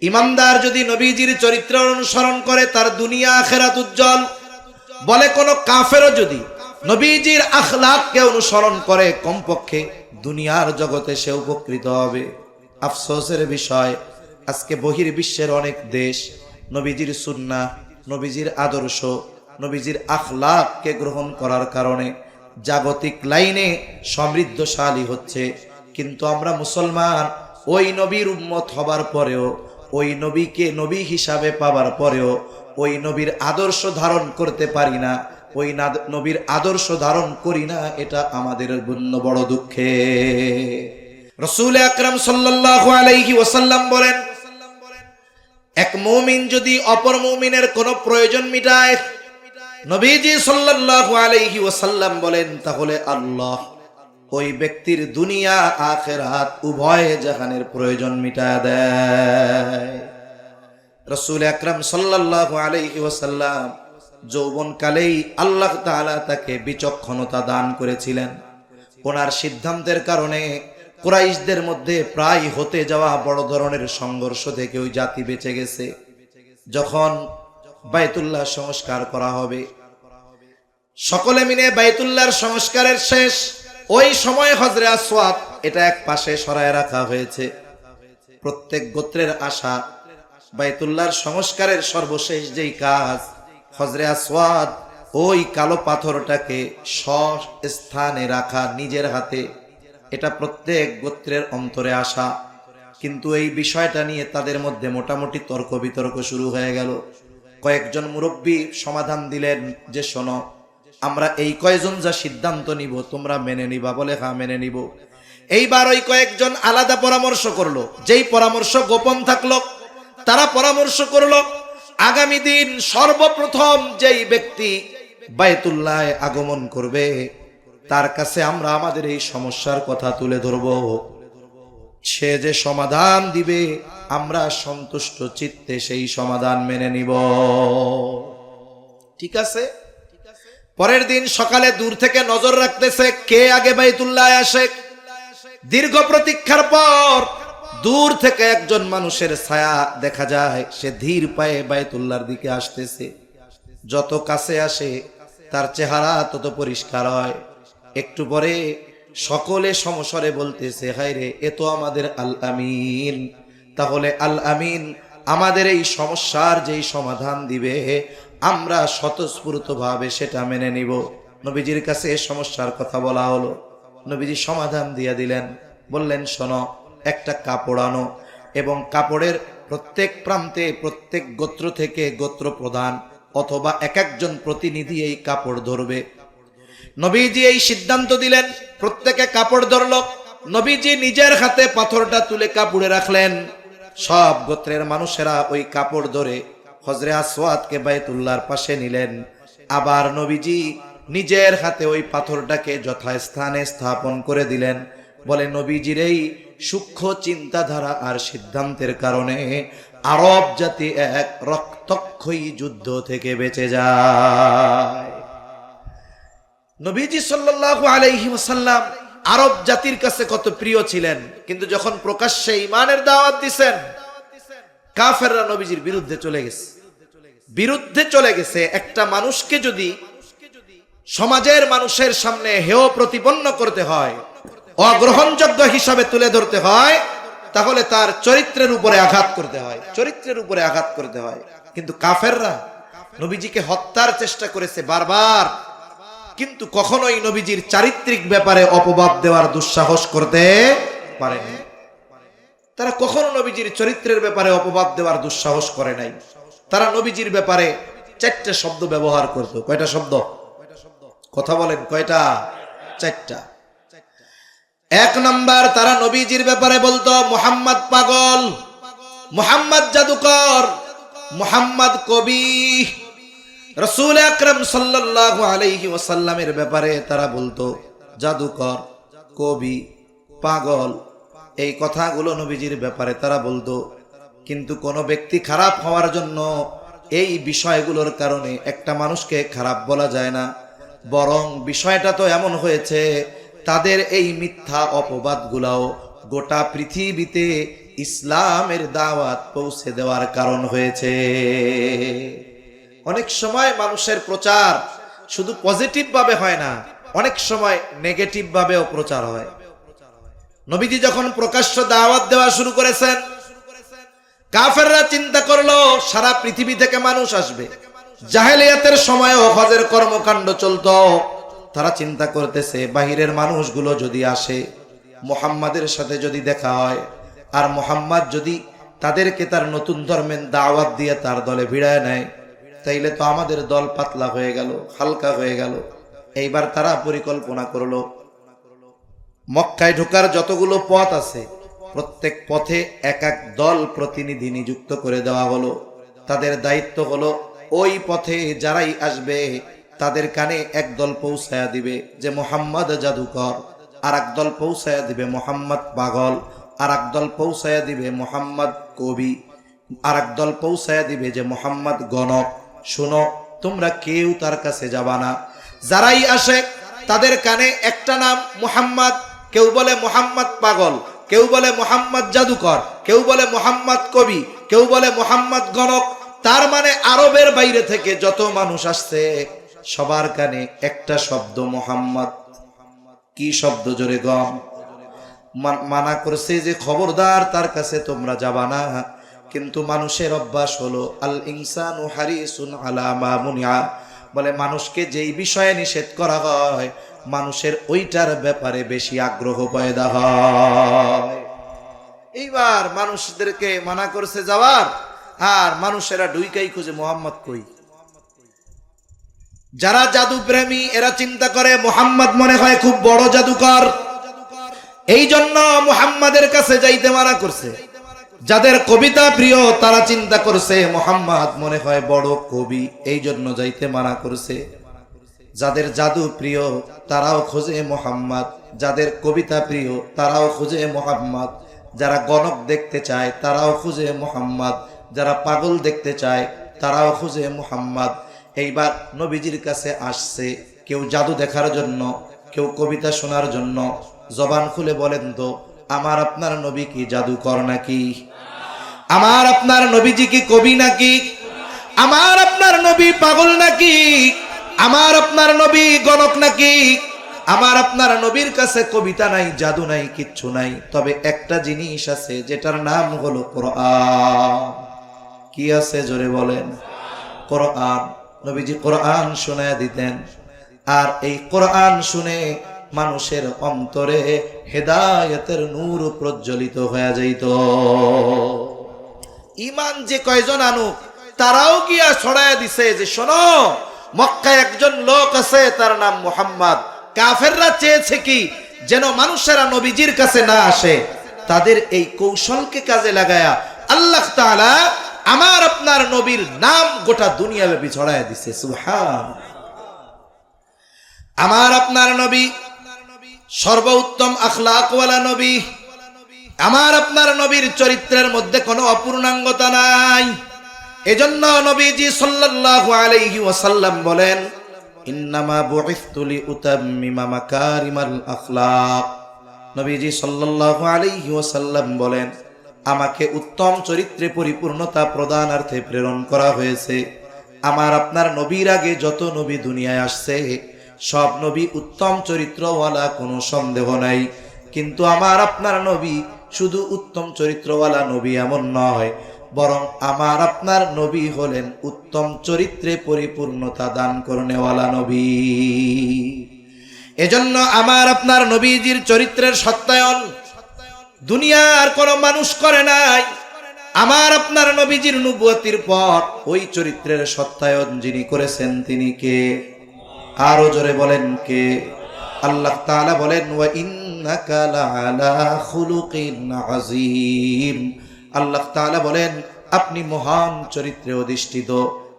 ইমানদার যদি নবীজির চরিত্র অনুসরণ করে তার দুনিয়া আখিরাত উজ্জ্বল। বলে কোন কাফেরও যদি নবীজির আখলাককে অনুসরণ করে কমপক্ষে দুনিয়ার জগতে সে উপকৃত হবে। আফসোসের বিষয়, আজকে বহির্বিশ্বের অনেক দেশ নবীজির সুন্নাহ, নবীজির আদর্শ, নবীজির আখলাককে গ্রহণ করার কারণে জাগতিক লাইনে সমৃদ্ধশালী হচ্ছে, কিন্তু আমরা মুসলমান ওই নবীর উম্মত হবার পরেও, ওই নবীকে নবী হিসাবে পাবার পরেও ওই নবীর আদর্শ ধারণ করতে পারি না, ওই নবীর আদর্শ ধারণ করি না। এটা আমাদের জন্য বড় দুঃখে। রাসূল আকরাম সাল্লাল্লাহু আলাইহি ওয়াসাল্লাম বলেন, এক মুমিন যদি অপর মুমিনের কোনো প্রয়োজন মিটায়, নবীজি সাল্লাল্লাহু আলাইহি ওয়াসাল্লাম বলেন, তাহলে আল্লাহ ওই ব্যক্তির দুনিয়া আখিরাত উভয় জাহানের প্রয়োজন মিটায় দেয়। রাসূল আকরাম সাল্লাল্লাহু আলাইহি ওয়াসাল্লাম যৌবনকালেই আল্লাহ তাআলা তাকে বিচক্ষণতা দান করেছিলেন। ওনার সিদ্ধান্তের কারণে কুরাইশদের মধ্যে প্রায় হতে যাওয়া বড় ধরনের সংঘর্ষ থেকে ওই জাতি বেঁচে গেছে। যখন বাইতুল্লাহ সংস্কার করা হবে, সকলে মিলে বাইতুল্লাহর সংস্কারের শেষ, ওই সময় হজরে আসওয়াদ এটা এক পাশে সরায় রাখা হয়েছে। প্রত্যেক গোত্রের আশা বাইতুল্লাহর সংস্কারের সর্বশেষ যেই কাজ, হজরে আসওয়াদ ওই কালো পাথরটাকে স্থানে রাখা নিজের হাতে, এটা প্রত্যেক গোত্রের অন্তরে আসা। কিন্তু এই বিষয়টা নিয়ে তাদের মধ্যে মোটামুটি তর্ক বিতর্ক শুরু হয়ে গেল। কয়েকজন মুরব্বী সমাধান দিলেন যে, শোনো, আমরা এই কয়েকজন যা সিদ্ধান্ত নিব তোমরা মেনে নিবা? বলে হ্যাঁ, মেনে নিব। এইবার ওই কয়েকজন আলাদা পরামর্শ করলো, যেই পরামর্শ গোপন থাকলো তারা পরামর্শ করলো, আগামী দিন সর্বপ্রথম যেই ব্যক্তি বাইতুল্লাহে আগমন করবে তার কাছে আমরা আমাদের এই সমস্যার কথা তুলে ধরব। সে যে সমাধান দিবে আমরা সন্তুষ্ট চিত্তে সেই সমাধান মেনে নিব। ঠিক আছে। পরের দিন সকালে দূর থেকে নজর রাখতেছে কে আগে বাইতুল্লাহে আসে। দীর্ঘ প্রতীক্ষার পর দূর থেকে একজন মানুষের ছায়া দেখা যায়, সে ধীর পায়ে বাইতুল্লাহর দিকে আসতেছে। যত কাছে আসে তার চেহারা তত পরিষ্কার হয়। একটু পরে সকলে সমস্বরে বলতেছে, হায় রে, এ তো আমাদের আল আমিন। তাহলে আল আমিন আমাদের এই সমস্যার যেই সমাধান দিবে আমরা স্বতঃস্ফূর্তভাবে সেটা মেনে নিব। নবীজির কাছে এই সমস্যার কথা বলা হলো, নবীজি সমাধান দিয়ে দিলেন। বললেন, শোনো, একটা কাপড় আনো এবং কাপড়ের প্রত্যেক প্রান্তে প্রত্যেক গোত্র থেকে গোত্র প্রধান অথবা এক একজন প্রতিনিধি এই কাপড় ধরবে। নবীজি এই সিদ্ধান্ত দিলেন, প্রত্যেকে কাপড় ধরল। নবীজি নিজের হাতে পাথরটা তুলে কাপড়ে রাখলেন। সব গোত্রের মানুষেরা ওই কাপড় ধরে হজরে আসওয়াদকে বাইতুল্লাহর পাশে নিলেন। আবার নবীজি নিজের হাতে ওই পাথরটাকে যথাস্থানে স্থাপন করে দিলেন। বলে, নবীজির এই সূক্ষ্ম চিন্তাধারা আর সিদ্ধান্তের কারণে আরব জাতি এক রক্তক্ষয়ী যুদ্ধ থেকে বেঁচে যায়। নবীজি সাল্লাল্লাহু আলাইহি ওয়াসাল্লাম আরব জাতির কাছে কত প্রিয় ছিলেন, কিন্তু যখন প্রকাশ্যে ঈমানের দাওয়াত দিবেন, কাফেররা নবীজির বিরুদ্ধে চলে গেছে। একটা মানুষকে যদি সমাজের মানুষের সামনে হেয় প্রতিপন্ন করতে হয়, অগ্রহণযোগ্য হিসাবে তুলে ধরতে হয়, তাহলে তার চরিত্রের উপরে আঘাত করতে হয়। কিন্তু কাফেররা নবীজিকে হত্যার চেষ্টা করেছে বারবার, কিন্তু কখনোই নবীজির চারিত্রিক ব্যাপারে অপবাদ দেওয়ার দুঃসাহস করতে পারেনি। তারা কখনো নবীজির চরিত্রের ব্যাপারে অপবাদ দেওয়ার দুঃসাহস করে নাই। তারা নবীজির ব্যাপারে 4টা শব্দ ব্যবহার করত। কয়টা শব্দ? কথা বলেন, কয়টা? 4টা। 1 নাম্বার, তারা নবীজির ব্যাপারে বলতো মুহাম্মদ পাগল, মুহাম্মদ জাদুকর, মুহাম্মদ কবি। রাসূল আকরাম সাল্লাল্লাহু আলাইহি ওয়াসাল্লামের ব্যাপারে তারা বলতো জাদুকর, কবি, পাগল। এই কথাগুলো নবীজির ব্যাপারে তারা বলতো। কিন্তু কোনো ব্যক্তি খারাপ হওয়ার জন্য এই বিষয়গুলোর কারণে একটা মানুষকে খারাপ বলা যায় না। বরং বিষয়টা তো এমন হয়েছে, তাদের এই মিথ্যা অপবাদগুলাও গোটা পৃথিবীতে ইসলামের দাওয়াত পৌঁছে দেওয়ার কারণ হয়েছে। অনেক সময় মানুষের প্রচার শুধু পজিটিভ ভাবে হয় না, অনেক সময় নেগেটিভ ভাবেও প্রচার হয়। নবীজি যখন প্রকাশ্য দাওয়াত দেওয়া শুরু করেছেন, কাফেররা চিন্তা করলো সারা পৃথিবী থেকে মানুষ আসবে। জাহেলিয়াতের সময়ও হজের কর্মকাণ্ড চলতো। তারা চিন্তা করতেছে বাহিরের মানুষগুলো যদি আসে, মুহাম্মাদের সাথে যদি দেখা হয়, আর মুহাম্মদ যদি তাদেরকে তার নতুন ধর্মের দাওয়াত দিয়ে তার দলে ভিড়ায় নেয়, তাইলে তো আমাদের দল পাতলা হয়ে গেল, হালকা হয়ে গেল। এইবার তারা পরিকল্পনা করলো, মক্কায় ঢোকার যতগুলো পথ আছে প্রত্যেক পথে এক এক দল প্রতিনিধি নিযুক্ত করে দেওয়া হলো। তাদের দায়িত্ব হলো ওই পথে যারাই আসবে তাদের কানে এক দল পৌঁছায়া দিবে যে মুহাম্মদ জাদুকর, আর এক দল পৌঁছায়া দিবে মুহাম্মদ পাগল, আর এক দল পৌঁছায়া দিবে মুহাম্মদ কবি, আর এক দল পৌঁছায়া দিবে যে মুহাম্মদ গণক। শুনো, তোমরা কেউ তার কাছে যাবা না। যারাই আসে তাদের কানে একটা নাম মুহাম্মদ, কেউ বলে মুহাম্মদ পাগল, কেউ বলে মুহাম্মদ জাদুকর, কেউ বলে মুহাম্মদ কবি, কেউ বলে মুহাম্মদ গণক। তার মানে আরবের বাইরে থেকে যত মানুষ আসছে সবার কানে একটা শব্দ মুহাম্মদ। কি শব্দ? জোরে গম। মানা করছে যে খবরদার তার কাছে তোমরা যাবা না। কিন্তু মানুষের অভ্যাস হলো আল ইনসানু হারিসুন আলা মা মুনিয়া, বলে মানুষকে যেই বিষয়ে নিষেধ করা হয় মানুষের ওইটার ব্যাপারে বেশি আগ্রহ পয়দা হয়। এইবার মানুষদেরকে মানা করছে যাওয়ার, আর মানুষেরা ডুইকাই খুঁজে মুহাম্মদ কই। যারা জাদু প্রেমী এরা চিন্তা করে মুহাম্মদ মনে হয় খুব বড় জাদুকর, এই জন্য মুহাম্মাদের কাছে যাইতে মানা করছে। যাদের কবিতা প্রিয় তারা চিন্তা করছে মুহাম্মদ মনে হয় বড় কবি, এই জন্য যাইতে মানা করছে। যাদের জাদু প্রিয় তারাও খোঁজে মুহাম্মদ, যাদের কবিতা প্রিয় তারাও খুঁজে মুহাম্মদ, যারা গণক দেখতে চায় তারাও খুঁজে মুহাম্মদ, যারা পাগল দেখতে চায় তারাও খুঁজে মুহাম্মদ। এইবার নবীজির কাছে আসছে কেউ জাদু দেখার জন্য, কেউ কবিতা শোনার জন্য। জবান খুলে বলেন তো, আমার আপনার নবী কি জাদুকর নাকি? আমার আপনার নবীজি কি কবি নাকি? আমার আপনার নবী পাগল নাকি? আমার আপনার নবী গণক নাকি? আমার আপনার নবীর কাছে কবিতা নাই, জাদু নাই, কিচ্ছু নাই। তবে একটা জিনিস আছে যেটার নাম হলো কোরআন। কি আছে? জোরে বলেন। কোরআন। নবীজি কোরআন শোনায় দিতেন, আর এই কোরআন শুনে মানুষের অন্তরে হেদায়েতের নূর প্রজ্বলিত হয়ে যাইত। ঈমান যে কয়জন আনুক তারাও গিয়া ছড়ায় দিছে যে শোনো, মক্কায় একজন লোক আছে তার নাম মুহাম্মদ। কাফেররা চেয়েছে কি যেন মানুষেরা নবীজির কাছে না আসে। তাদের এই কৌশলকে কাজে লাগায়া আল্লাহ তাআলা আমার আপনার নবীর নাম গোটা দুনিয়াব্যাপী ছড়ায় দিছে। সুবহান। আমার আপনার নবী সর্বোত্তম আখলাকওয়ালা নবী। আমার আপনার নবীর চরিত্রের মধ্যে কোনো অপূর্ণাঙ্গতা নাই। এজন্য নবীজি সাল্লাল্লাহু আলাইহি ওয়াসাল্লাম বলেন, ইন্নামা বুইসতু লিউতাম্মিমা মাকারিমাল আখলাক। নবীজি সাল্লাল্লাহু আলাইহি ওয়াসাল্লাম বলেন, আমাকে উত্তম চরিত্রে পরিপূর্ণতা প্রদানার্থে প্রেরণ করা হয়েছে। আমার আপনার নবীর আগে যত নবী দুনিয়ায় আসছে সব নবী উত্তম চরিত্রওয়ালা, কোনো সন্দেহ নাই। কিন্তু আমার আপনার নবী শুধু উত্তম চরিত্রওয়ালা নবী এমন নয়, বরং আমার আপনার নবী হলেন উত্তম চরিত্রে পরিপূর্ণতা দান করনেওয়ালা নবী। এজন্য আমার আপনার নবীজির চরিত্রের সত্যায়ন দুনিয়ার কোনো মানুষ করে নাই। আমার আপনার নবীজির নবুয়তির পর ওই চরিত্রের সত্যায়ন যিনি করেছেন তিনি কে? আরো জোরে বলেন কে? আল্লাহ তাআলা বলেন, ওয়া ইন্নাকা লাআলা খুলুকিন আযীম। আল্লাহ তাআলা বলেন আপনি মহান চরিত্রে অধিষ্ঠিত।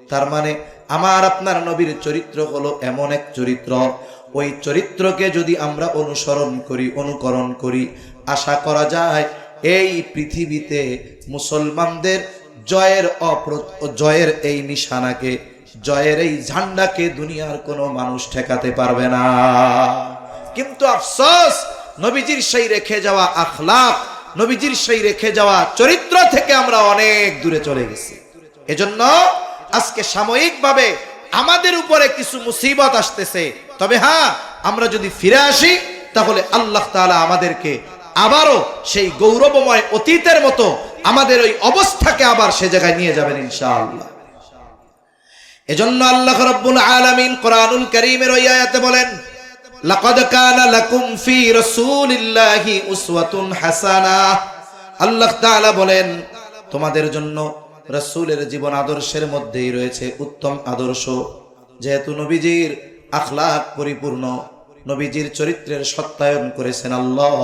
তার মানে আমার আপনার নবীর চরিত্র হলো এমন এক চরিত্র, ওই চরিত্রকে যদি আমরা অনুসরণ করি, অনুকরণ করি, আশা করা যায় এই পৃথিবীতে মুসলমানদের জয়ের এই নিশানাকে, জয়ের এই ঝান্ডাকে দুনিয়ার কোনো মানুষ ঠেকাতে পারবে না। কিন্তু আফসোস, নবীজির সেই রেখে যাওয়া আখলাক নবীজির সেই রেখে যাওয়া চরিত্র থেকে আমরা অনেক দূরে চলে গেছি। এজন্য আজকে সাময়িকভাবে আমাদের উপরে কিছু মুসিবত আসতেছে, তবে হ্যাঁ, আমরা যদি ফিরে আসি তাহলে আল্লাহ তাআলা আমাদেরকে আবারও সেই গৌরবময় অতীতের মতো আমাদের ওই অবস্থাকে আবার সে জায়গায় নিয়ে যাবেন ইনশাআল্লাহ। এজন্য আল্লাহ রাব্বুল আলামিন কোরআনুল কারীমের ওই আয়াতে বলেন, লাকাদ কানা লাকুম ফি রাসূলিল্লাহি উসওয়াতুন হাসানাহ। আল্লাহ তাআলা বলেন, তোমাদের জন্য রাসূলের জীবন আদর্শের মধ্যেই রয়েছে উত্তম আদর্শ। যেহেতু নবীজির আখলাক পরিপূর্ণ, নবীজির চরিত্রের সত্যায়ন করেছেন আল্লাহ,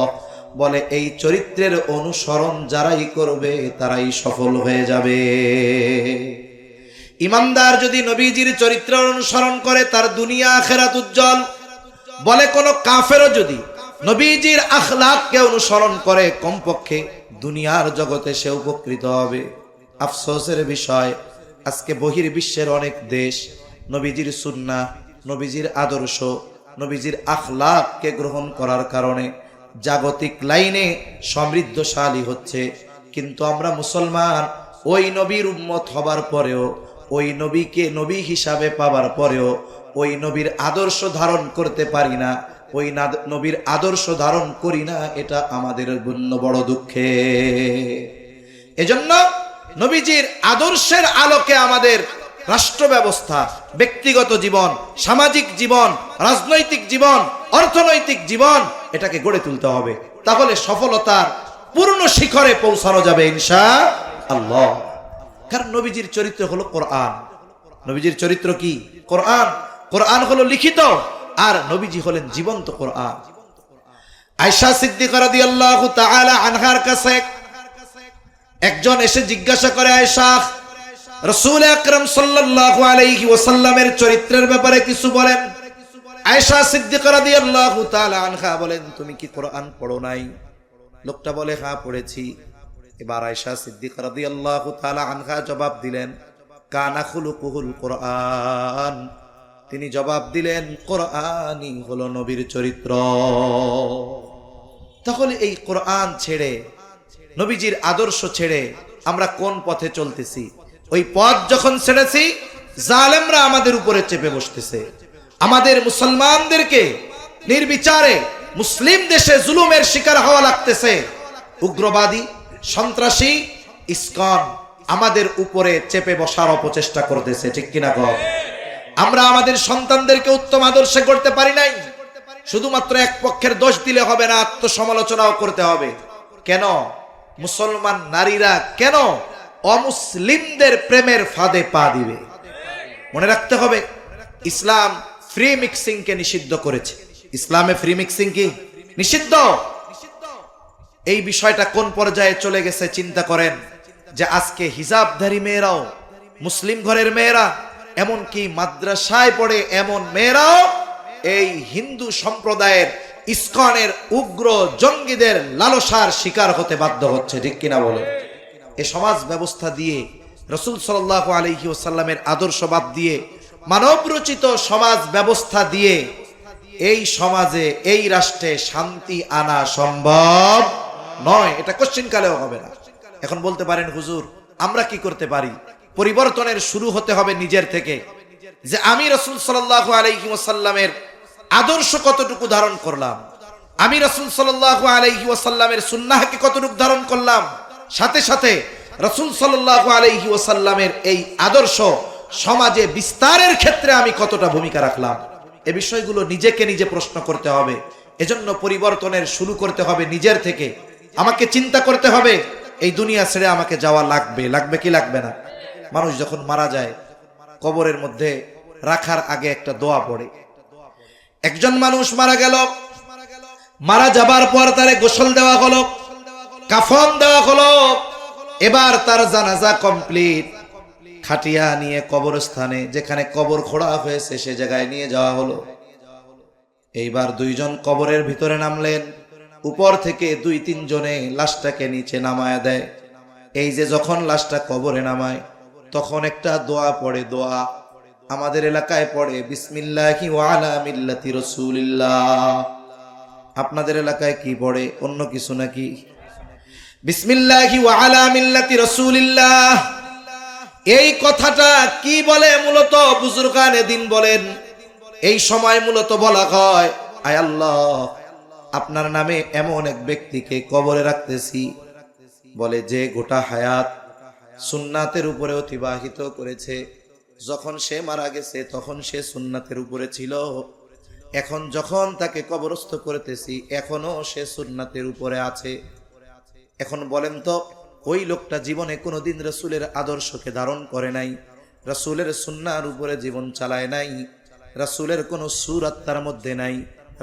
বলে এই চরিত্রের অনুসরণ যারাই করবে তারাই সফল হয়ে যাবে। ইমানদার যদি নবীজির চরিত্রের অনুসরণ করে তার দুনিয়া আখিরাত উজ্জ্বল। বলে কোন কাফেরও যদি নবীজির আখলাককে অনুসরণ করে কমপক্ষে দুনিয়ার জগতে সে উপকৃত হবে। আফসোসের বিষয়, আজকে বহির্বিশ্বের অনেক দেশ নবীজির সুন্নাহ, নবীজির আদর্শ, নবীজির আখলাককে গ্রহণ করার কারণে জাগতিক লাইনে সমৃদ্ধশালী হচ্ছে, কিন্তু আমরা মুসলমান ওই নবীর উম্মত হবার পরেও, ওই নবীকে নবী হিসাবে পাবার পরেও ওই নবীর আদর্শ ধারণ করতে পারি না, ওই নবীর আদর্শ ধারণ করি না, এটা আমাদের জন্য বড় দুঃখে। এজন্য নবীজির আদর্শের আলোকে আমাদের রাষ্ট্র ব্যবস্থা, ব্যক্তিগত জীবন, সামাজিক জীবন, রাজনৈতিক জীবন, অর্থনৈতিক জীবন এটাকে গড়ে তুলতে হবে, তাহলে সফলতার পূর্ণ শিখরে পৌঁছানো যাবে ইনশাআল্লাহ। কারণ নবীজির চরিত্র হলো কোরআন। নবীজির চরিত্র কি? কোরআন। কোরআন হলো লিখিত, আর নবীজি হলেন জীবন্ত কোরআন। আয়েশা সিদ্দিকা রাদিয়াল্লাহু তাআলা আনহার কাছে একজন এসে জিজ্ঞাসা করে, আয়েশা, রাসূল আকরাম সাল্লাল্লাহু আলাইহি ওয়াসাল্লামের চরিত্রের ব্যাপারে কিছু বলেন। আয়েশা সিদ্দিকা রাদিয়াল্লাহু তাআলা আনহা বলেন, তুমি কি কোরআন পড়ো নাই? লোকটা বলে, হ্যাঁ পড়েছি। এবার আয়েশা সিদ্দিকা রাদিয়াল্লাহু তাআলা আনহা জবাব দিলেন, কানা খুলুকুহুল কোরআন। তিনি জবাব দিলেন, কোরআনই হলো নবীর চরিত্র। তাহলে এই কোরআন ছেড়ে, নবীজির আদর্শ ছেড়ে আমরা কোন পথে চলতেছি? ওই পথ যখন ছেড়েছি, জালেমরা আমাদের উপরে চেপে বসতেছে। আমাদের মুসলমানদেরকে নির্বিচারে মুসলিম দেশে জুলুমের শিকার হওয়া লাগতেছে। উগ্রবাদী, সন্ত্রাসী, ইসকন আমাদের উপরে চেপে বসার অপচেষ্টা করতেছে, ঠিক কিনা গো? আমরা আমাদের সন্তানদেরকে উত্তম আদর্শে গড়তে পারি নাই। শুধুমাত্র এক পক্ষের দোষ দিলে হবে না, আত্মসমালোচনাও করতে হবে। কেন মুসলমান নারীরা কেন অমুসলিমদের প্রেমের ফাঁদে পা দিবে? মনে রাখতে হবে, ইসলাম ফ্রি মিক্সিং কে নিষিদ্ধ করেছে। ইসলামে ফ্রি মিক্সিং কি নিষিদ্ধ? এই বিষয়টা কোন পর্যায়ে চলে গেছে চিন্তা করেন, যে আজকে হিজাবধারী মেয়েরাও, মুসলিম ঘরের মেয়েরা, এমনকি মাদ্রাসায় পড়ে এমন মেয়েরাও এই হিন্দু সম্প্রদায়ের ইসকনের উগ্র জঙ্গিদের লালসার শিকার হতে বাধ্য হচ্ছে, ঠিক কিনা বলে? এই সমাজ ব্যবস্থা দিয়ে, রাসূল সাল্লাল্লাহু আলাইহি ওয়াসাল্লামের আদর্শ বাদ দিয়ে, মানব রচিত সমাজ ব্যবস্থা দিয়ে এই সমাজে, এই রাষ্ট্রে শান্তি আনা সম্ভব নয়। এটা কোশ্চিন কালেও হবে না। এখন বলতে পারেন, হুজুর আমরা কি করতে পারি? পরিবর্তনের শুরু হতে হবে নিজের থেকে, যে আমি রাসূল সাল্লাল্লাহু আলাইহি ওয়াসাল্লামের আদর্শ কতটুকু ধারণ করলাম, আমি রাসূল সাল্লাল্লাহু আলাইহি ওয়াসাল্লামের সুন্নাহকে কতটুকু ধারণ করলাম, সাথে সাথে রাসূল সাল্লাল্লাহু আলাইহি ওয়াসাল্লামের এই আদর্শ সমাজে বিস্তারের ক্ষেত্রে আমি কতটা ভূমিকা রাখলাম। এই বিষয়গুলো নিজেকে নিজে প্রশ্ন করতে হবে। এজন্য পরিবর্তনের শুরু করতে হবে নিজের থেকে। আমাকে চিন্তা করতে হবে, এই দুনিয়া ছেড়ে আমাকে যাওয়া লাগবে, লাগবে কি লাগবে না? মানুষ যখন মারা যায়, কবরের মধ্যে রাখার আগে একটা দোয়া পড়ে। একজন মানুষ মারা গেল, মারা যাবার পর তারে গোসল দেওয়া হলো, কাফন দেওয়া হলো, এবার তার জানাজা কমপ্লিট। খাটিয়া নিয়ে কবরস্থানে, যেখানে কবর খোঁড়া হয়েছে, সে জায়গায় নিয়ে যাওয়া হলো। এইবার দুইজন কবরের ভিতরে নামলেন, উপর থেকে 2-3 জনে লাশটাকে নিচে নামায় দেয়। এই যে যখন লাশটা কবরে নামায়, তখন একটা দোয়া পড়ে। দোয়া আমাদের এলাকায় পড়ে, বিসমিল্লাহি ওয়া আলা মিল্লাতি রাসূলিল্লাহ। আপনাদের এলাকায় কি পড়ে? অন্য কিছু নাকি? বিসমিল্লাহি ওয়া আলা মিল্লাতি রাসূলিল্লাহ, এই কথাটা কি বলে মূলত বুজুর্গানে দিন বলেন, এই সময় মূলত বলা হয়, আয় আল্লাহ, আপনার নামে এমন এক ব্যক্তিকে কবরে রাখতেছি, বলে যে গোটা হায়াত সুন্নাতের উপরে অতিবাহিত করেছে। যখন সে মারা গেছে তখন সে সুন্নাতের উপরে ছিল, এখন যখন তাকে কবরস্থ করতেছি এখনো সে সুন্নাতের উপরে আছে। এখন বলেন তো, ওই লোকটা জীবনে কোনোদিন রাসূলের আদর্শকে ধারণ করে নাই, রাসূলের সুন্নাহর উপরে জীবন চালায় নাই, রাসূলের কোনো সুরাত তার মধ্যে নাই,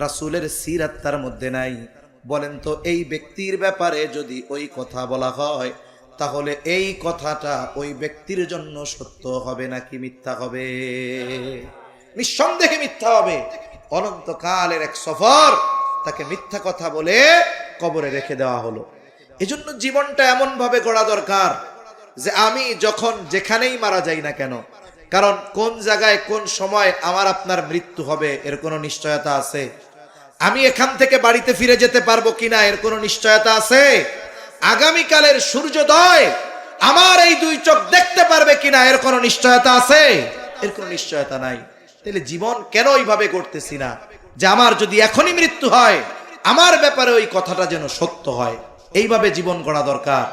রাসূলের সিরাত তার মধ্যে নাই। বলেন তো, এই ব্যক্তির ব্যাপারে যদি ওই কথা বলা হয় তাহলে এই কথাটা ওই ব্যক্তির জন্য সত্য হবে নাকি মিথ্যা হবে? নিঃসন্দেহে মিথ্যা হবে। অনন্তকালের এক সফর, তাকে মিথ্যা কথা বলে কবরে রেখে দেওয়া হলো। এজন্য জীবনটা এমন ভাবে গড়া দরকার যে আমি যখন যেখানেই মারা যাই না কেন, কারণ কোন জায়গায় কোন সময় আমার আপনার মৃত্যু হবে এর কোনো নিশ্চয়তা আছে? আমি এখান থেকে বাড়িতে ফিরে যেতে পারবো কিনা এর কোনো নিশ্চয়তা আছে? আগামীকালের সূর্যোদয় আমার এই দুই চোখ দেখতে পারবে কিনা এর কোনো নিশ্চয়তা আছে? এর কোনো নিশ্চয়তা নাই। তাহলে জীবন কেন এইভাবে করতেছি না যে আমার যদি এখনই মৃত্যু হয় আমার ব্যাপারে ওই কথাটা যেন সত্য হয়? এইভাবে জীবন গড়া দরকার।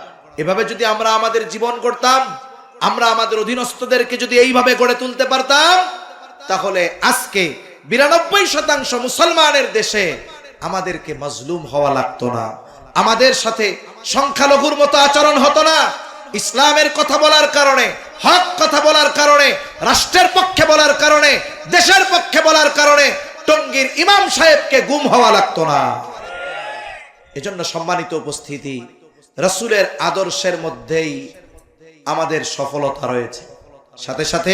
এভাবে যদি আমরা আমাদের জীবন গড়তাম, আমরা আমাদের অধীনস্থদেরকে যদি এইভাবে গড়ে তুলতে পারতাম, তাহলে আজকে 92% মুসলমানের দেশে আমাদেরকে মাজলুম হওয়া লাগতো না, আমাদের সাথে সংখ্যালঘুর মতো আচরণ হতো না। ইসলামের কথা বলার কারণে, হক কথা বলার কারণে, রাষ্ট্রের পক্ষে বলার কারণে, দেশের পক্ষে বলার কারণে টঙ্গীর ইমাম সাহেবকে গুম হওয়া লাগতো না। এজন্য সম্মানিত উপস্থিতি, রাসূলের আদর্শের মধ্যেই আমাদের সফলতা রয়েছে। সাথে সাথে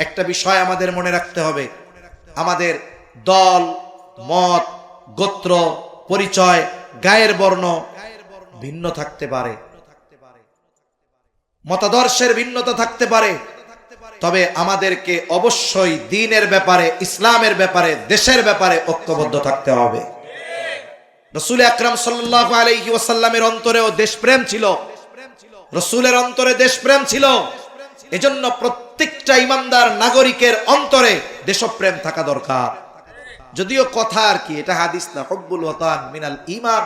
একটা বিষয় আমাদের মনে রাখতে হবে, আমাদের দল, মত, গোত্র, পরিচয়, গায়ের বর্ণ ভিন্ন থাকতে পারে, মতাদর্শের ভিন্নতা থাকতে পারে, তবে আমাদেরকে অবশ্যই দ্বীনের ব্যাপারে, ইসলামের ব্যাপারে, দেশের ব্যাপারে ঐক্যবদ্ধ থাকতে হবে। রাসূল আকরাম সাল্লাল্লাহু আলাইহি ওয়াসাল্লামের অন্তরেও দেশপ্রেম ছিল, রাসূলের অন্তরে দেশপ্রেম ছিল। এজন্য প্রত্যেকটা ইমানদার নাগরিকের অন্তরে দেশপ্রেম থাকা দরকার। যদিও কথা আর কি, এটা হাদিস না, হুব্বুল ওয়াতান মিনাল ঈমান,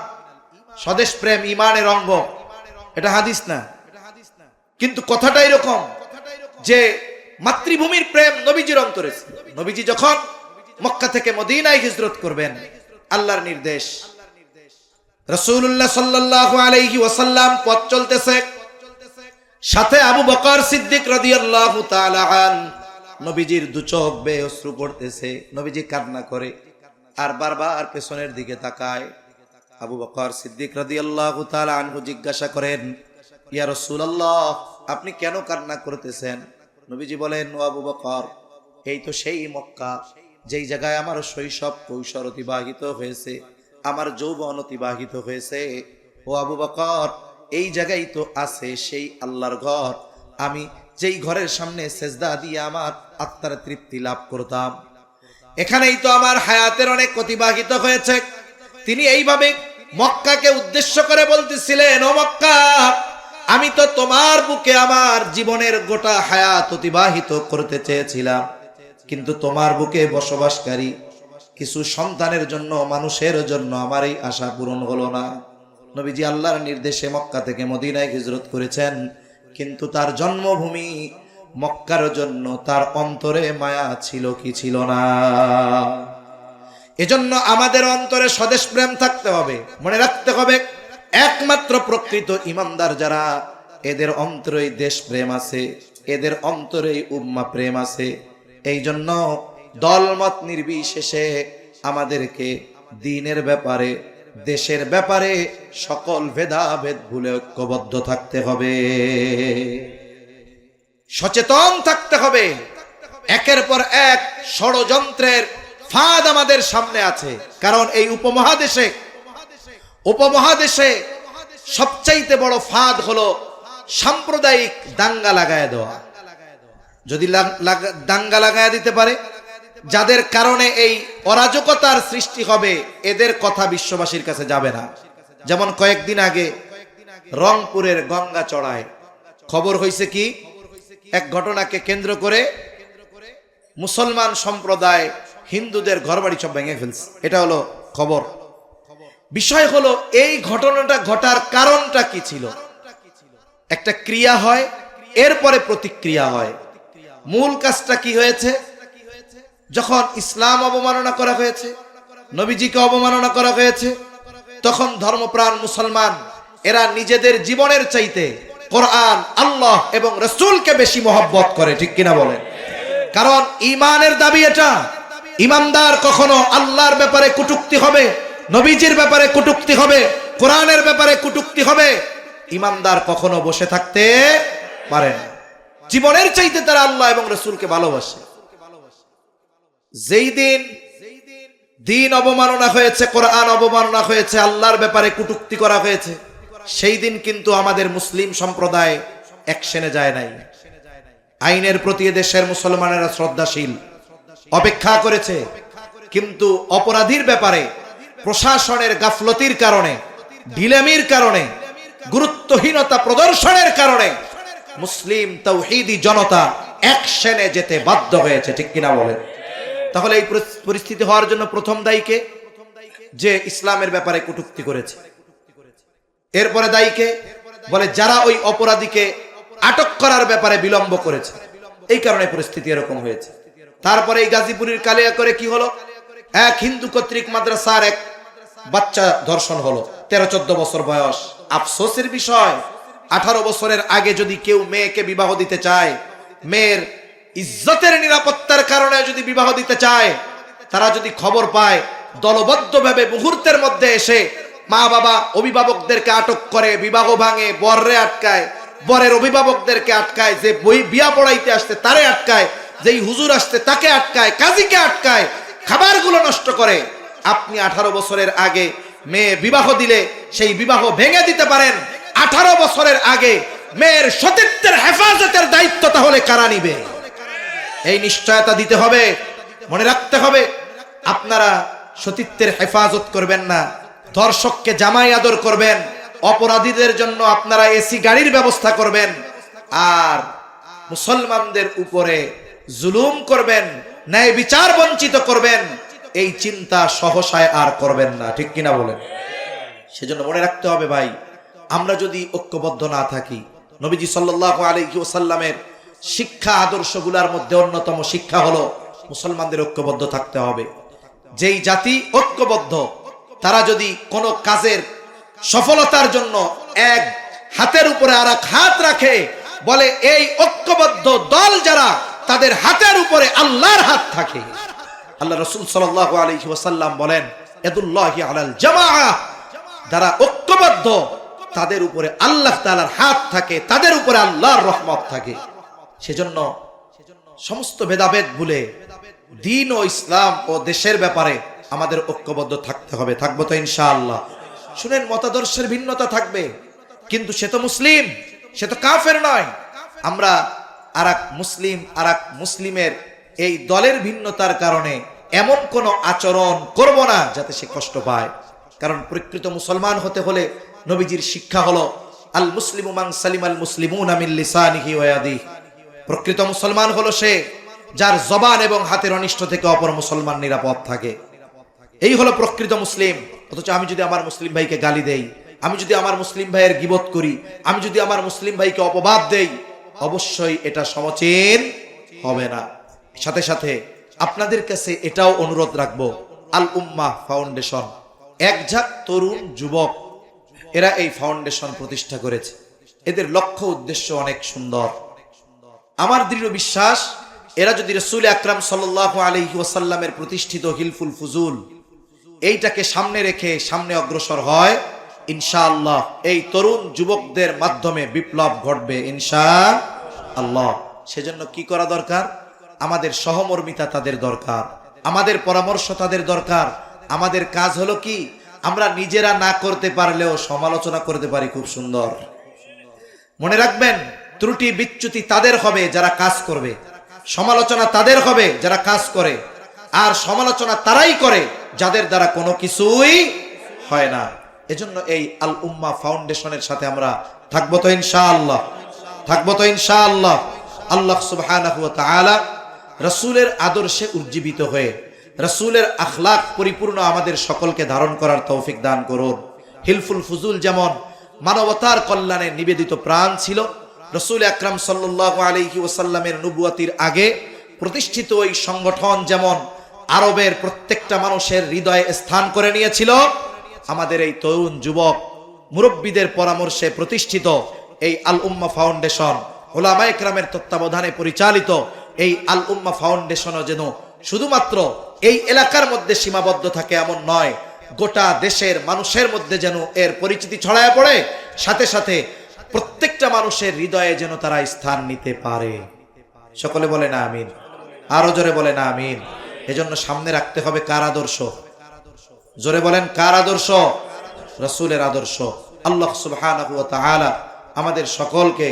স্বদেশ প্রেম ঈমানের অঙ্গ, এটা হাদিস না। কিন্তু কথাটা এরকম যে মাতৃভূমির প্রেম নবীজির অন্তরে ছিল। নবীজি যখন মক্কা থেকে মদিনায় হিজরত করবেন, আল্লাহর নির্দেশ, রাসূলুল্লাহ সাল্লাল্লাহু আলাইহি ওয়াসাল্লাম পথ চলতেছে, সাথে আবু বকর সিদ্দিক রাদিয়াল্লাহু তাআলা আন, নবীজির দু চোখ বেয়ে অশ্রু পড়তেছে, নবীজি কান্না করে আর বারবার পেছনের দিকে তাকায়। আবু বকর সিদ্দিক রাদিয়াল্লাহু তাআলা আনহু জিজ্ঞাসা করেন, ইয়া রাসূলুল্লাহ, আপনি কেন কান্না করতেছেন? নবীজি বলেন, ও আবু বকর, এই তো সেই মক্কা যেই জায়গায় আমার শৈশব কৈশোর অতিবাহিত হয়েছে, আমার যৌবন অতিবাহিত হয়েছে। ও আবু বকর, এই জায়গায় তো আছে সেই আল্লাহর ঘর, আমি যেই ঘরের সামনে সেজদা দিয়ে আমার আত্মার তৃপ্তি লাভ করতাম, এখানেই তো আমার হায়াতের অনেক অতিবাহিত হয়েছে। তিনি এইভাবে মক্কাকে উদ্দেশ্য করে বলতেছিলেন, ও মক্কা, আমি তো তোমার বুকে আমার জীবনের গোটা হায়াত অতিবাহিত করতে চেয়েছিলাম, কিন্তু তোমার বুকে বসবাসকারী কিছু সন্তানের জন্য, মানুষের জন্য আমার এই আশা পূরণ হলো না। নবীজি আল্লাহর নির্দেশে মক্কা থেকে মদিনায় হিজরত করেছেন, কিন্তু তার জন্মভূমি মক্কার জন্য তার অন্তরে মায়া ছিল কি ছিল না? এজন্য আমাদের অন্তরে স্বদেশ প্রেম থাকতে হবে। মনে রাখতে হবে, একমাত্র প্রকৃত ইমানদার যারা, এদের অন্তরেই দেশ প্রেম আছে, এদের অন্তরেই উম্মাহ প্রেম আছে। এই জন্য দলমত নির্বিশেষে আমাদেরকে দ্বীনের ব্যাপারে, দেশের ব্যাপারে সকল ভেদাভেদ ভুলে ঐক্যবদ্ধ থাকতে হবে, সচেতন থাকতে হবে। একের পর এক ষড়যন্ত্রের ফাঁদ আমাদের সামনে আছে, কারণ এই উপমহাদেশে সবচাইতে বড় ফাঁদ হলো সাম্প্রদায়িক দাঙ্গা লাগায় দেওয়া। যদি দাঙ্গা লাগায় দিতে পারে, যাদের কারণে এই অরাজকতার সৃষ্টি হবে, এদের কথা বিশ্ববাসীর কাছে যাবে না। যেমন কয়েকদিন আগে রংপুরের গঙ্গা চড়ায় খবর হয়েছে কি, এক ঘটনাকে কেন্দ্র করে মুসলমান সম্প্রদায় হিন্দুদের ঘরবাড়ি সব ভেঙে ফেলছে। এটা হলো খবর। বিষয় হলো এই ঘটনাটা ঘটার কারণটা কি ছিল? একটা ক্রিয়া হয়, এরপরে প্রতিক্রিয়া হয়। মূল কাজটা কি হয়েছে? যখন ইসলাম অবমাননা করা হয়েছে, নবীজিকে অবমাননা করা হয়েছে, তখন ধর্মপ্রাণ মুসলমান এরা নিজেদের জীবনের চাইতে কোরআন, আল্লাহ এবং রাসূলকে বেশি মহব্বত করে, ঠিক কিনা বলেন? কারণ ঈমানের দাবি এটা। ঈমানদার কখনো আল্লাহর ব্যাপারে কটূক্তি হবে, নবীজির ব্যাপারে কটূক্তি হবে, কোরআনের ব্যাপারে কটূক্তি হবে, ঈমানদার কখনো বসে থাকতে পারে না। জীবনের চাইতে তারা আল্লাহ এবং রাসূলকে ভালোবাসে। যেই দিন দিন অবমাননা হয়েছে, কোরআন অবমাননা হয়েছে, আল্লাহর ব্যাপারে কটূক্তি করা হয়েছে, সেই দিন কিন্তু আমাদের মুসলিম সম্প্রদায় অ্যাকশনে যায় নাই। আইনের প্রতি দেশের মুসলমানেরা শ্রদ্ধাশীল, অপেক্ষা করেছে। কিন্তু অপরাধীর ব্যাপারে প্রশাসনের গাফলতির কারণে, ঢিলামির কারণে, গুরুত্বহীনতা প্রদর্শনের কারণে মুসলিম তাওহীদি জনতা অ্যাকশনে যেতে বাধ্য হয়েছে, ঠিক কিনা বলেন? তাহলে এই পরিস্থিতি হওয়ার জন্য প্রথম দায়ীকে, যে ইসলামের ব্যাপারে কটূক্তি করেছে। এরপরে দায়ীকে বলে যারা ওই অপরাধীকে আটক করার ব্যাপারে বিলম্ব করেছে, এই কারণে পরিস্থিতি এরকম হয়েছে। তারপরে এই গাজীপুরের কালিয়াকৈরে কি হলো? এক হিন্দু কর্তৃক মাদ্রাসার এক বাচ্চা ধর্ষণ হলো, 13-14 বছর বয়স। আফসোসের বিষয়, 18 বছরের আগে যদি কেউ মেয়েকে বিবাহ দিতে চায়, মেয়ের ইজ্জতের নিরাপত্তার কারণে যদি বিবাহ দিতে চায়, তারা যদি খবর পায়, দলবদ্ধভাবে মুহূর্তের মধ্যে এসে মা বাবা অভিভাবকদেরকে আটক করে, বিবাহ ভাঙে, বররে আটকায়, বরের অভিভাবকদেরকে আটকায়, যে বিয়া পড়াইতে আসতে তারে আটকায়, যেই হুজুর আসতে তাকে আটকায়, কাজীকে আটকায়, খাবারগুলো নষ্ট করে। আপনি 18 বছরের আগে মেয়ে বিবাহ দিলে সেই বিবাহ ভেঙে দিতে পারেন। 18 বছরের আগে মেয়ের সতীত্বের হেফাজতের দায়িত্ব তাহলে কারা নিবে? এই নিশ্চয়তা দিতে হবে, মনে রাখতে হবে। আপনারা সতীত্বের হেফাজত করবেন না, ধর্ষককে জামাই আদর করবেন, অপরাধীদের জন্য আপনারা এসি গাড়ির ব্যবস্থা করবেন, আর মুসলমানদের উপরে জুলুম করবেন, ন্যায় বিচার বঞ্চিত করবেন, এই চিন্তা সহসায় আর করবেন না, ঠিক কিনা বলেন? সেজন্য মনে রাখতে হবে ভাই, আমরা যদি ঐক্যবদ্ধ না থাকি, নবীজি সাল্লাল্লাহু আলাইহি ওয়াসাল্লামের শিক্ষা আদর্শগুলোর মধ্যে অন্যতম শিক্ষা হলো মুসলমানদের ঐক্যবদ্ধ থাকতে হবে। যেই জাতি ঐক্যবদ্ধ, তারা যদি কোনো কাজের সফলতার জন্য এক হাতের উপরে আর এক হাত রাখে, বলে এই ঐক্যবদ্ধ দল যারা, তাদের হাতের উপরে আল্লাহর হাত থাকে। আল্লাহ রাসূল সাল্লাল্লাহু আলাইহি ওয়াসাল্লাম বলেন, ইয়াদুল্লাহি আলাল জামাআহ, যারা ঐক্যবদ্ধ তাদের উপরে আল্লাহ তাআলার হাত থাকে, তাদের উপরে আল্লাহর রহমত থাকে। সেজন্য সমস্ত ভেদাভেদ ভুলে দ্বীন ও ইসলাম ও দেশের ব্যাপারে আমাদের ঐক্যবদ্ধ থাকতে হবে। থাকবো তো ইনশাআল্লাহ। শুনেন, মতাদর্শের ভিন্নতা থাকবে, কিন্তু সে তো মুসলিম, সে তো কাফের নয়। আমরা আরেক মুসলিম আরেক মুসলিমের এই দলের ভিন্নতার কারণে এমন কোন আচরণ করব না যাতে সে কষ্ট পায়। কারণ প্রকৃত মুসলমান হতে হলে নবীজির শিক্ষা হলো আল মুসলিমু মান সালিমাল মুসলিমুনা মিন লিসানিহি ওয়া ইয়াদিহি। প্রকৃত মুসলমান হলো সে যার জবান এবং হাতের অনিষ্ট থেকে অপর মুসলমান নিরাপদ থাকে। এই হলো প্রকৃত মুসলিম। অথচ আমি যদি আমার মুসলিম ভাইকে গালি দেই, আমি যদি আমার মুসলিম ভাইয়ের গীবত করি, আমি যদি আমার মুসলিম ভাইকে অপবাদ দেই, অবশ্যই এটা সমচীন হবে না। সাথে সাথে আপনাদের কাছে এটাও অনুরোধ রাখবো, আল উম্মাহ ফাউন্ডেশন, একঝাঁক তরুণ যুবক এরা এই ফাউন্ডেশন প্রতিষ্ঠা করেছে। এদের লক্ষ্য উদ্দেশ্য অনেক সুন্দর। আমার দৃঢ় বিশ্বাস, এরা যদি রাসূল আকরাম সাল্লাল্লাহু আলাইহি ওয়াসাল্লামের প্রতিষ্ঠিত হিলফুল ফুজুল এইটাকে সামনে রেখে সামনে অগ্রসর হয়, ইনশাআল্লাহ এই তরুণ যুবকদের মাধ্যমে বিপ্লব ঘটবে ইনশাআল্লাহ। সেজন্য কি করা দরকার? আমাদের সহমর্মিতা তাদের দরকার, আমাদের পরামর্শ তাদের দরকার। আমাদের কাজ হলো কি, আমরা নিজেরা না করতে পারলেও সমালোচনা করতে পারি খুব সুন্দর। মনে রাখবেন, ত্রুটি বিচ্যুতি তাদের হবে যারা কাজ করবে, সমালোচনা তাদের হবে যারা কাজ করে, আর সমালোচনা তারাই করে যাদের দ্বারা কোনো কিছুই হয় না। এজন্য এই আল উম্মাহ ফাউন্ডেশনের সাথে আমরা থাকবো তো ইনশাআল্লাহ, থাকবো তো ইনশাআল্লাহ। আল্লাহ সুবহানাহু ওয়া তাআলা রাসূলের আদর্শে উজ্জীবিত হয়ে রাসূলের আখলাক পরিপূর্ণ আমাদের সকলকে ধারণ করার তৌফিক দান করুন। হিলফুল ফুজুল যেমন মানবতার কল্যাণে নিবেদিত প্রাণ ছিল, রাসূল আকরাম সাল্লাল্লাহু আলাইহি ওয়াসাল্লামের নবুয়তির আগে প্রতিষ্ঠিত ওই সংগঠন যেমন আরবের প্রত্যেকটা মানুষের হৃদয়ে স্থান করে নিয়েছিল, আমাদের এই তরুণ যুবক মুরব্বীদের পরামর্শে প্রতিষ্ঠিত এই আল উম্মাহ ফাউন্ডেশন, উলামায়ে কেরামের তত্ত্বাবধানে পরিচালিত এই আল উম্মাহ ফাউন্ডেশনও যেন শুধুমাত্র এই এলাকার মধ্যে সীমাবদ্ধ থাকে এমন নয়, গোটা দেশের মানুষের মধ্যে যেন এর পরিচিতি ছড়ায় পড়ে, সাথে সাথে প্রত্যেকটা মানুষের হৃদয়ে যেন তারা স্থান নিতে পারে। সকলে বলে না আমিন, আরো জোরে বলে না আমিন। এজন্য সামনে রাখতে হবে কার আদর্শ? জোরে বলেন কার আদর্শ? রাসূলের আদর্শ। আল্লাহ সুবহানাহু ওয়া তাআলা আমাদের সকলকে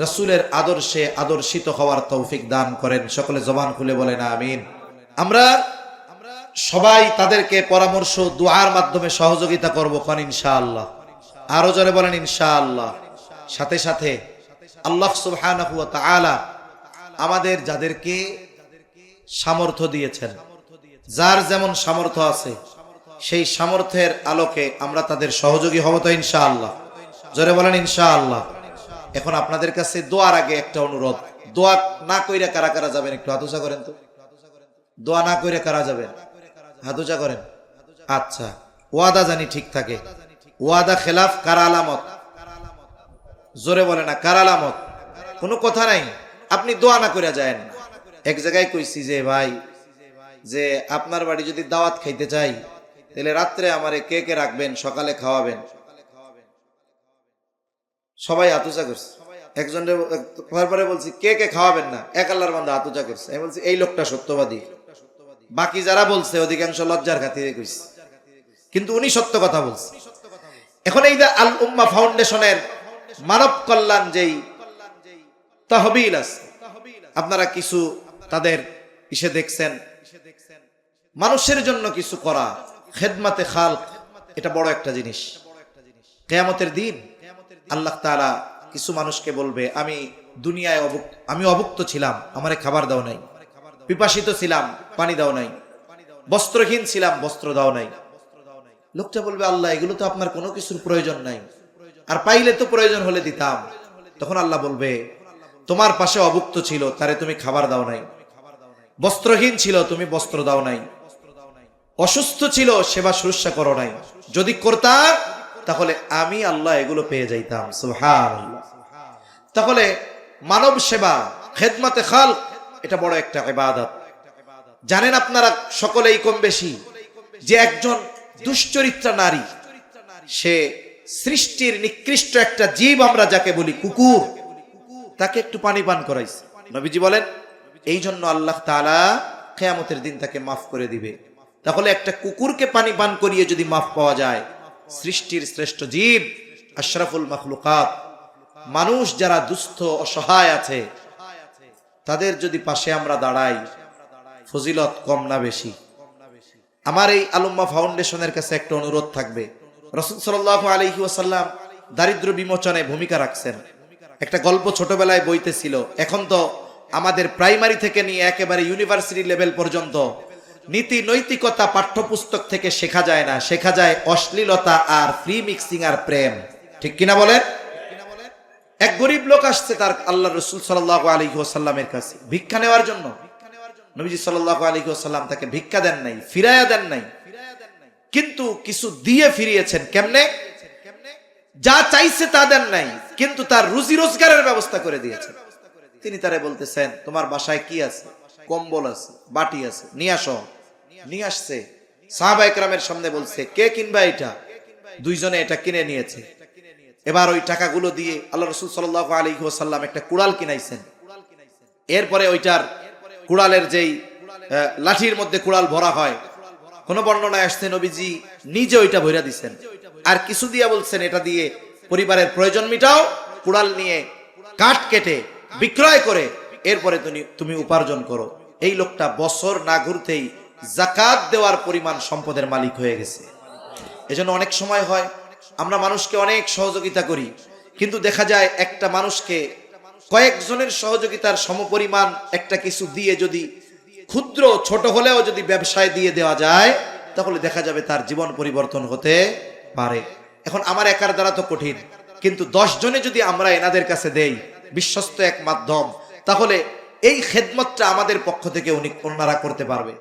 রাসূলের আদর্শে আদর্শিত হওয়ার তৌফিক দান করেন। সকলে জবান খুলে বলেন আমিন। আমরা সবাই তাদেরকে পরামর্শ দুআর মাধ্যমে সহযোগিতা করব কোন ইনশাআল্লাহ। আরো জোরে বলেন ইনশাআল্লাহ। সাথে সাথে আল্লাহ সুবহানাহু ওয়া তাআলা আমাদের যাদেরকে সামর্থ্য দিয়েছেন, যার যেমন সামর্থ্য আছে সেই সামর্থ্যের আলোকে আমরা তাদের সহযোগী হব তো ইনশাআল্লাহ। জোরে বলেন ইনশাআল্লাহ। এখন আপনাদের কাছে দোয়ার আগে একটা অনুরোধ, দোয়া না কইরা কারা কারা যাবেন একটু হাত উঁচা করেন তো। দোয়া না কইরা কারা যাবেন? হাত উঁচা করেন। আচ্ছা, ওয়াদা জানি ঠিক থাকে, ওয়াদা খেলাফ কার আলামত? জোরে বলে না কার আলামত? কোনো কথা নাই, আপনি দোয়া না কইরা যায়েন না। এক জায়গায় কইছি যে ভাই, যে আপনার বাড়ি যদি দাওয়াত খাইতে চাই তাহলে রাত্রে আমারে কে কে রাখবেন, সকালে খাওয়াবেন। সবাই হাত উঁচা করছে। একজনের পরে বলছি কে কে খাওয়াবেন না, এক আল্লাহর বান্দা হাত উঁচা করছে। আমি বলছি এই লোকটা সত্যবাদী, বাকি যারা বলছে অধিকাংশ লজ্জার খাতিরে কইছে, কিন্তু উনি সত্য কথা বলছে। এখন এই যে আল উম্মাহ ফাউন্ডেশনের মানব কল্যাণ যেই তহবিল আছে, আপনারা কিছু তাদের ইসে দেখছেন, মানুষের জন্য কিছু করা, খেদমাতে খালক, এটা বড় একটা জিনিস। কিয়ামতের দিন আল্লাহ তাআলা কিছু মানুষকে বলবে, আমি দুনিয়ায় আমি অভুক্ত ছিলাম, আমারে খাবার দাও নাই, পিপাসিত ছিলাম, পানি দাও নাই, বস্ত্রহীন ছিলাম, বস্ত্র দাও নাই। লোকটা বলবে, আল্লাহ এগুলো তো আপনার কোনো কিছুর প্রয়োজন নাই, আর পাইলে তো প্রয়োজন হলে দিতাম। তখন আল্লাহ বলবে, তোমার পাশে অভুক্ত ছিল, তারে তুমি খাবার দাও নাই, বস্ত্রহীন ছিল, তুমি বস্ত্র দাও নাই, অসুস্থ ছিল, সেবা শুশ্রূষা করো নাই। যদি করতাম তাহলে আমি আল্লাহ এগুলো পেয়ে যাইতাম। সুবহানাল্লাহ। তাহলে মানব সেবা, খেদমাতে খালক, এটা বড় একটা ইবাদত। জানেন আপনারা সকলেই কম বেশি যে একজন দুশ্চরিত্রা নারী, সে সৃষ্টির নিকৃষ্ট একটা জীব, আমরা যাকে বলি কুকুর, তাকে একটু পানি পান করাইছে। নবীজি বলেন এই জন্য আল্লাহ তাআলা কিয়ামতের দিন তাকে মাফ করে দিবে। তাহলে একটা কুকুরকে পানি পান করিয়ে যদি মাফ পাওয়া যায়, সৃষ্টির শ্রেষ্ঠ জীব, আশরাফুল মাখলুকাত, মানুষ যারা দুস্থ অসহায় আছে, তাদের যদি পাশে আমরা দাঁড়াই, ফজিলত কম না বেশি? আমার এই আল উম্মাহ ফাউন্ডেশনের কাছে একটা অনুরোধ থাকবে। রাসূল সাল্লাল্লাহু আলাইহি ওয়াসাল্লাম দারিদ্র্য বিমোচনে ভূমিকা রাখছেন। একটা গল্প ছোটবেলায় বইতে ছিল, এখন তো আমাদের প্রাইমারি থেকে নিয়ে একেবারে ইউনিভার্সিটি লেভেল পর্যন্ত নীতি নৈতিকতা পাঠ্যপুস্তক থেকে শেখা যায় না, শেখা যায় অশ্লীলতা আর ফ্রি মিক্সিং আর প্রেম। ঠিক কিনা বলেন? এক গরিব লোক আসছে তার আল্লাহ রাসূল সাল্লাল্লাহু আলাইহি ওয়াসাল্লামের কাছে ভিক্ষা নেওয়ার জন্য। নবীজি সাল্লাল্লাহু আলাইহি ওয়াসাল্লাম তাকে ভিক্ষা দেন নাই, ফিরায়া দেন নাই, কিন্তু কিছু দিয়ে ফিরিয়েছেন। কেমনে? যা চাইছে তা দেন নাই, কিন্তু তার রুজি রোজগারের ব্যবস্থা করে দিয়েছেন। তিনি তারে বলতেছেন, তোমার বাসায় কি আছে? কম্বল আছে, বাটি আছে, নিয়ে আসো। নিয়ে আসছে, সাহাবায়ে কেরামের সামনে বলছে, কে কিনবা এটা? দুইজনে এটা কিনে নিয়েছে। এবার ওই টাকাগুলো দিয়ে আল্লাহ রাসূল সাল্লাল্লাহু আলাইহি ওয়াসাল্লাম একটা কুড়াল কিনাইছেন। এরপরে ওইটার কুড়ালের যেই লাঠির মধ্যে কুড়াল ভরা হয়, কোন বর্ণনায় আসছে নবীজি নিজে ওইটা ভইরা দিচ্ছেন, আর কিছু দিয়া বলছেন এটা দিয়ে পরিবারের প্রয়োজন মিটাও, কুড়াল নিয়ে কাঠ কেটে বিক্রয় করে এরপরে তুমি উপার্জন করো। এই লোকটা বছর না ঘুরতেই যাকাত দেওয়ার পরিমাণ সম্পদের মালিক হয়ে গেছে। এজন্য অনেক সময় হয় আমরা মানুষকে অনেক সহযোগিতা করি, কিন্তু দেখা যায় একটা মানুষকে কয়েকজনের সহযোগিতার সমপরিমাণ একটা কিছু দিয়ে যদি ক্ষুদ্র ছোট হলেও যদি ব্যবসায় দিয়ে দেওয়া যায়, তাহলে দেখা যাবে তার জীবন পরিবর্তন হতে পারে। এখন আমার একার দ্বারা তো কঠিন, কিন্তু 10 জনে যদি আমরা এনাদের কাছে দেই, বিশ্বস্ত এক মাধ্যম, তাহলে এই খেদমতটা আমাদের পক্ষ থেকে ওনারা করতে পারবে।